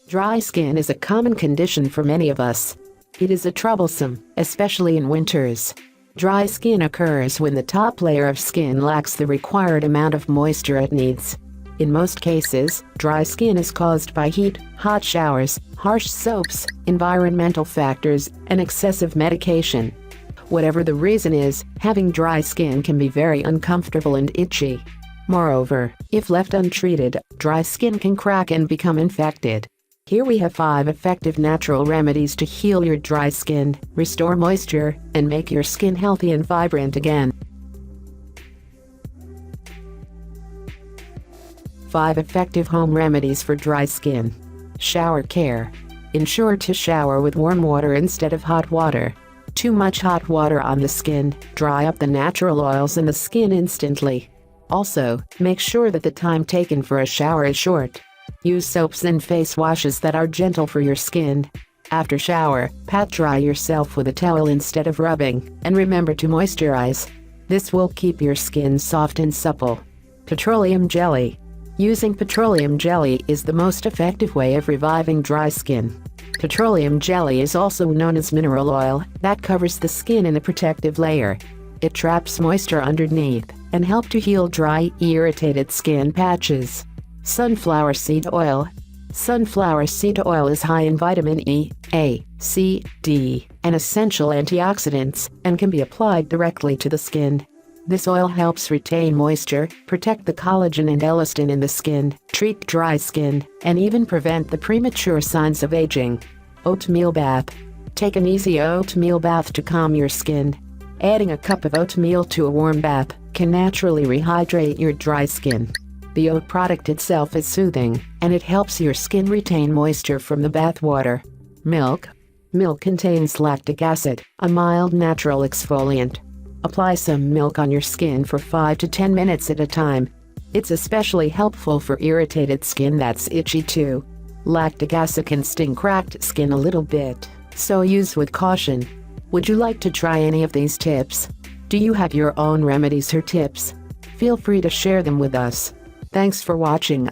Dry skin is a common condition for many of us. It is troublesome, especially in winters. Dry skin occurs when the top layer of skin lacks the required amount of moisture it needs. In most cases, dry skin is caused by heat, hot showers, harsh soaps, environmental factors, and excessive medication. Whatever the reason is, having dry skin can be very uncomfortable and itchy. Moreover, if left untreated, dry skin can crack and become infected. Here we have 5 effective natural remedies to heal your dry skin, restore moisture, and make your skin healthy and vibrant again. 5 effective home remedies for dry skin. Shower care. Ensure to shower with warm water instead of hot water. Too much hot water on the skin dry up the natural oils in the skin instantly. Also, make sure that the time taken for a shower is short. Use soaps and face washes that are gentle for your skin. After shower, pat dry yourself with a towel instead of rubbing, and remember to moisturize. This will keep your skin soft and supple. Petroleum jelly. Using petroleum jelly is the most effective way of reviving dry skin. Petroleum jelly is also known as mineral oil that covers the skin in a protective layer. It traps moisture underneath and helps to heal dry, irritated skin patches. Sunflower seed oil. Sunflower seed oil is high in vitamin E, A, C, D, and essential antioxidants, and can be applied directly to the skin. This oil helps retain moisture, protect the collagen and elastin in the skin, treat dry skin, and even prevent the premature signs of aging. Oatmeal bath. Take an easy oatmeal bath to calm your skin. Adding a cup of oatmeal to a warm bath can naturally rehydrate your dry skin. The oat product itself is soothing, and it helps your skin retain moisture from the bath water. Milk. Milk contains lactic acid, a mild natural exfoliant. Apply some milk on your skin for 5 to 10 minutes at a time. It's especially helpful for irritated skin that's itchy too. Lactic acid can sting cracked skin a little bit, so use with caution. Would you like to try any of these tips? Do you have your own remedies or tips? Feel free to share them with us. Thanks for watching.